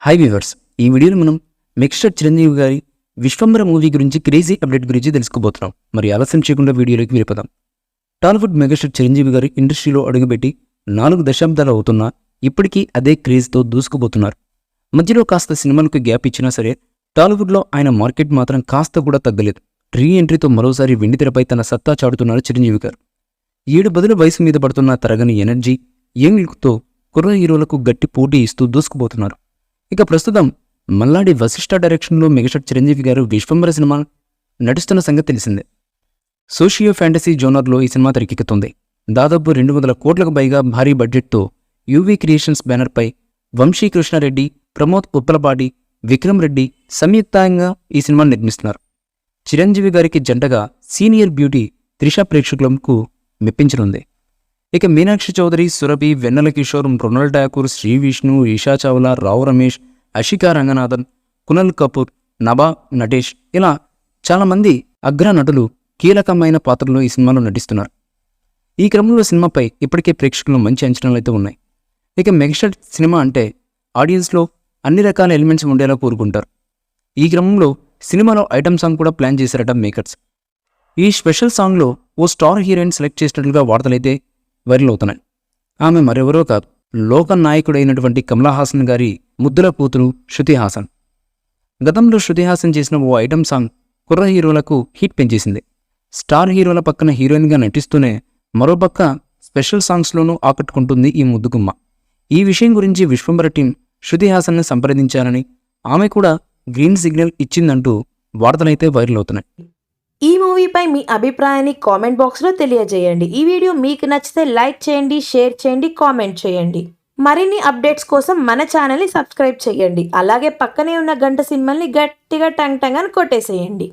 Hi viewers, ఈ వీడియోలో మనం మెగాస్టార్ చిరంజీవి గారి విశ్వంబర మూవీ గురించి క్రేజీ అప్డేట్ గురించి తెలుసుకోబోతున్నాం. మరి ఆలస్యం చేయకుండా వీడియోలోకి వెళ్ళిపోదాం. టాలీవుడ్ మెగాస్టార్ చిరంజీవి గారు ఇండస్ట్రీలో అడుగుపెట్టి 4 దశాబ్దాలు అవుతున్నా ఇప్పటికీ అదే క్రేజ్తో దూసుకుపోతున్నారు. మధ్యలో కాస్త సినిమాలకు గ్యాప్ ఇచ్చినా సరే టాలీవుడ్లో ఆయన మార్కెట్ మాత్రం కాస్త కూడా తగ్గలేదు. రీ ఎంట్రీతో మరోసారి వెండితెరపై తన సత్తా చాటుతున్నారు చిరంజీవి గారు. 7 బదుల వయసు మీద పడుతున్న తరగని ఎనర్జీ, యంగ్ లుక్తో కుర్ర హీరోలకు గట్టి పోటీ ఇస్తూ దూసుకుపోతున్నారు. ఇక ప్రస్తుతం మల్లాడి వశిష్ఠ డైరెక్షన్లో మెగాస్టార్ చిరంజీవి గారు విశ్వంబర సినిమా నటిస్తున్న సంగతి తెలిసిందే. సోషియో ఫ్యాంటసీ జోనర్లో ఈ సినిమా తెరకెక్కుతుంది. దాదాపు 200 కోట్లకు పైగా భారీ బడ్జెట్తో యూవీ క్రియేషన్స్ బ్యానర్పై వంశీకృష్ణారెడ్డి, ప్రమోద్ ఉప్పలపాటి, విక్రమ్ రెడ్డి సంయుక్తంగా ఈ సినిమాను నిర్మిస్తున్నారు. చిరంజీవి గారికి జంటగా సీనియర్ బ్యూటీ త్రిష ప్రేక్షకులకు మెప్పించనుంది. ఇక మీనాక్షి చౌదరి, సురభి, వెన్నెల కిషోర్, మృణాల్ ఠాకూర్, శ్రీ విష్ణు, ఈషా చావ్లా, రావు రమేష్, అషికా రంగనాథన్, కునల్ కపూర్, నభా నటేష్ ఇలా చాలామంది అగ్ర నటులు కీలకమైన పాత్రలో ఈ సినిమాలో నటిస్తున్నారు. ఈ క్రమంలో సినిమాపై ఇప్పటికే ప్రేక్షకులు మంచి అంచనాలు అయితే ఉన్నాయి. ఇక మెగాస్టార్ సినిమా అంటే ఆడియన్స్లో అన్ని రకాల ఎలిమెంట్స్ ఉండేలా కోరుకుంటారు. ఈ క్రమంలో సినిమాలో ఐటమ్ సాంగ్ కూడా ప్లాన్ చేశారట మేకర్స్. ఈ స్పెషల్ సాంగ్లో ఓ స్టార్ హీరోయిన్ సెలెక్ట్ చేసినట్లుగా వార్తలైతే వైరల్ అవుతున్నాయి. ఆమె మరెవరో కాదు, లోక నాయకుడైనటువంటి కమలా హాసన్ గారి ముద్దుల కూతురు శృతి హాసన్. గతంలో శృతి హాసన్ చేసిన ఓ ఐటమ్ సాంగ్ కుర్ర హీరోలకు హిట్ పెంచేసింది. స్టార్ హీరోల పక్కన హీరోయిన్గా నటిస్తూనే మరోపక్క స్పెషల్ సాంగ్స్లోనూ ఆకట్టుకుంటుంది ఈ ముద్దుగుమ్మ. ఈ విషయం గురించి విశ్వంబర టీం శృతి హాసన్ని సంప్రదించారని, ఆమె కూడా గ్రీన్ సిగ్నల్ ఇచ్చిందంటూ వార్తలైతే వైరల్ అవుతున్నాయి. ఈ మూవీపై మీ అభిప్రాయాన్ని కామెంట్ బాక్స్లో తెలియజేయండి. ఈ వీడియో మీకు నచ్చితే లైక్ చేయండి, షేర్ చేయండి, కామెంట్ చేయండి. మరిన్ని అప్డేట్స్ కోసం మన ఛానల్ని సబ్స్క్రైబ్ చేయండి. అలాగే పక్కనే ఉన్న గంట సింబల్ని గట్టిగా టంగ్ టంగ్ అని కొట్టేసేయండి.